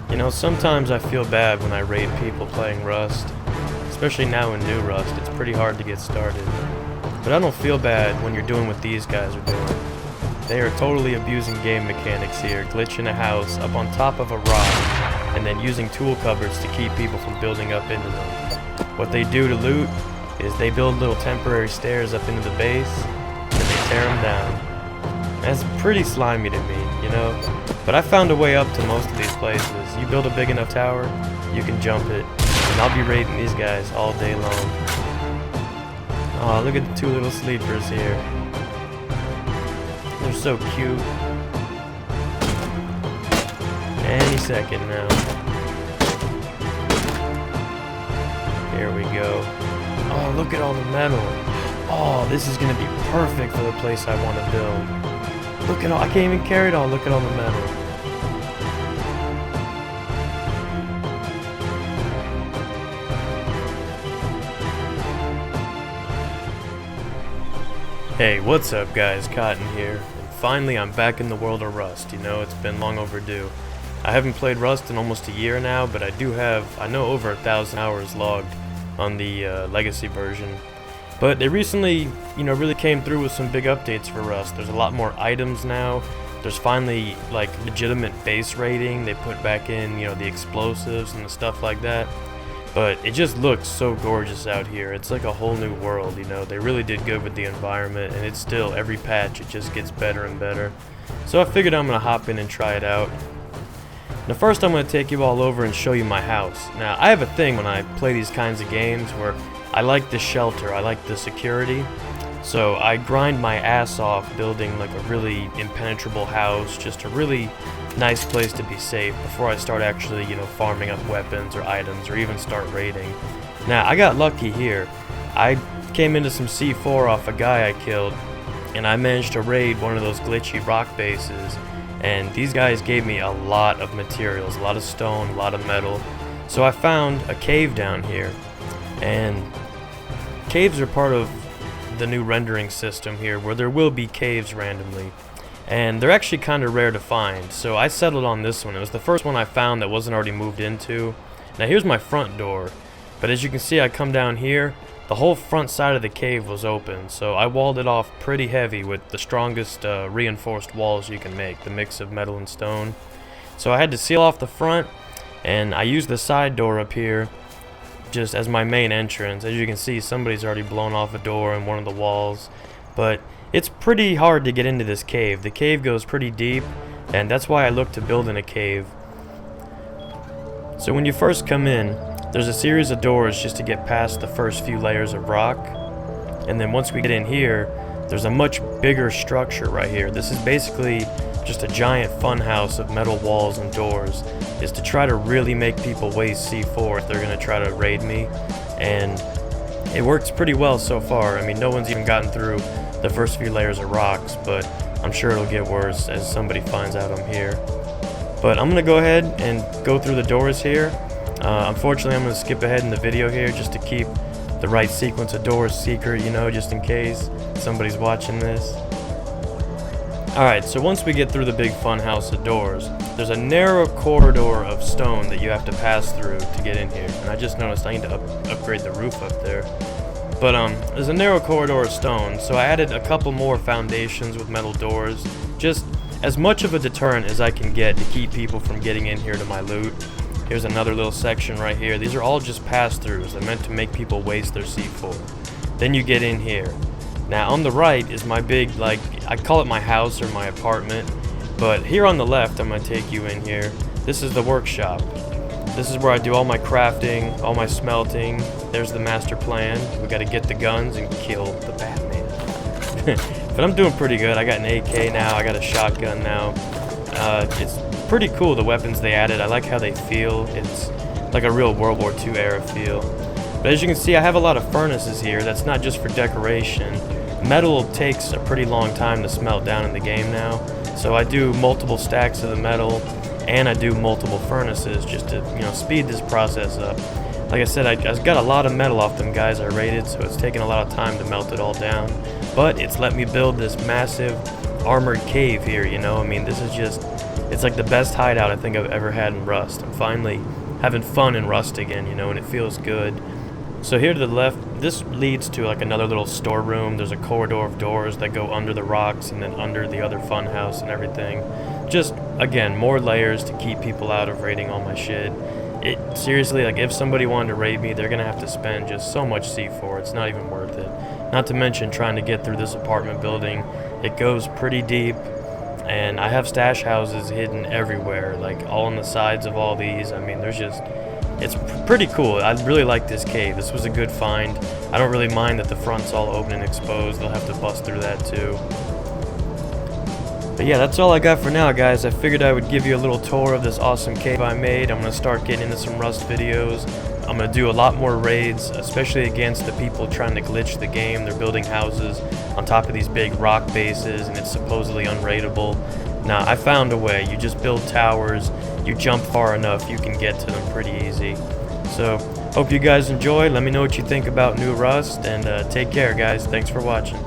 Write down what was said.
You know, sometimes I feel bad when I raid people playing Rust. Especially now in new Rust, it's pretty hard to get started. But I don't feel bad when you're doing what these guys are doing. They are totally abusing game mechanics here, glitching a house up on top of a rock, and then using tool cupboards to keep people from building up into them. What they do to loot is they build little temporary stairs up into the base, and then they tear them down. That's pretty slimy to me, you know? But I found a way up to most of these places. You build a big enough tower, you can jump it, and I'll be raiding these guys all day long. Oh, look at the two little sleepers here. They're so cute. Any second now. Here we go. Oh, look at all the metal. Oh, this is gonna be perfect for the place I want to build. Look at all, I can't even carry it all. Look at all the metal. Hey, what's up guys, Kotton here. And finally I'm back in the world of Rust, you know, it's been long overdue. I haven't played Rust in almost a year now, but I do have, I know, over 1,000 hours logged on the legacy version. But they recently, you know, really came through with some big updates for Rust. There's a lot more items now. There's finally, like, legitimate base raiding. They put back in, you know, the explosives and the stuff like that. But it just looks so gorgeous out here. It's like a whole new world, you know. They really did good with the environment, and it's still, every patch, it just gets better and better. So I figured I'm gonna hop in and try it out. Now first I'm gonna take you all over and show you my house. Now I have a thing when I play these kinds of games where I like the shelter, I like the security. So I grind my ass off building like a really impenetrable house, just a really nice place to be safe before I start actually, you know, farming up weapons or items or even start raiding. Now I got lucky here. I came into some C4 off a guy I killed, and I managed to raid one of those glitchy rock bases, and these guys gave me a lot of materials, a lot of stone, a lot of metal. So I found a cave down here, and caves are part of the new rendering system here where there will be caves randomly. And they're actually kind of rare to find, so I settled on this one. It was the first one I found that wasn't already moved into. Now here's my front door, but as you can see I come down here, the whole front side of the cave was open, so I walled it off pretty heavy with the strongest reinforced walls you can make, the mix of metal and stone. So I had to seal off the front, and I used the side door up here just as my main entrance. As you can see, somebody's already blown off a door in one of the walls, but it's pretty hard to get into this cave. The cave goes pretty deep, and that's why I look to build in a cave. So when you first come in, there's a series of doors just to get past the first few layers of rock, and then once we get in here, there's a much bigger structure right here. This is basically just a giant funhouse of metal walls and doors. Is to try to really make people waste C4 if they're gonna try to raid me, and it works pretty well so far. I mean, no one's even gotten through the first few layers of rocks, but I'm sure it'll get worse as somebody finds out I'm here. But I'm gonna go ahead and go through the doors here. Unfortunately, I'm gonna skip ahead in the video here just to keep the right sequence of doors secret, you know, just in case somebody's watching this. Alright, so once we get through the big fun house of doors, there's a narrow corridor of stone that you have to pass through to get in here. And I just noticed I need to upgrade the roof up there. But there's a narrow corridor of stone, so I added a couple more foundations with metal doors. Just as much of a deterrent as I can get to keep people from getting in here to my loot. Here's another little section right here. These are all just pass-throughs. They're meant to make people waste their C4. Then you get in here. Now on the right is my big, like, I call it my house or my apartment, but here on the left I'm going to take you in here. This is the workshop. This is where I do all my crafting, all my smelting. There's the master plan. We got to get the guns and kill the Batman. But I'm doing pretty good. I got an AK now, I got a shotgun now. It's pretty cool, the weapons they added. I like how they feel. It's like a real World War II era feel. But as you can see, I have a lot of furnaces here. That's not just for decoration. Metal takes a pretty long time to smelt down in the game now, so I do multiple stacks of the metal, and I do multiple furnaces just to, you know, speed this process up. Like I said, I got a lot of metal off them guys I raided, so it's taken a lot of time to melt it all down. But it's let me build this massive armored cave here, you know. I mean, this is just It's like the best hideout I think I've ever had in Rust. I'm finally having fun in Rust again, you know, and it feels good. So here to the left, this leads to like another little storeroom. There's a corridor of doors that go under the rocks and then under the other fun house and everything. Just, again, more layers to keep people out of raiding all my shit. It seriously, like, if somebody wanted to raid me, they're gonna have to spend just so much C4. It's not even worth it. Not to mention trying to get through this apartment building. It goes pretty deep, and I have stash houses hidden everywhere, like all on the sides of all these. I mean, it's pretty cool. I really like this cave. This was a good find. I don't really mind that the front's all open and exposed. They'll have to bust through that too. But yeah, that's all I got for now, guys. I figured I would give you a little tour of this awesome cave I made. I'm going to start getting into some Rust videos. I'm going to do a lot more raids, especially against the people trying to glitch the game. They're building houses on top of these big rock bases, and it's supposedly unraidable. Nah, I found a way. You just build towers, you jump far enough, you can get to them pretty easy. So, hope you guys enjoy. Let me know what you think about New Rust, and take care, guys. Thanks for watching.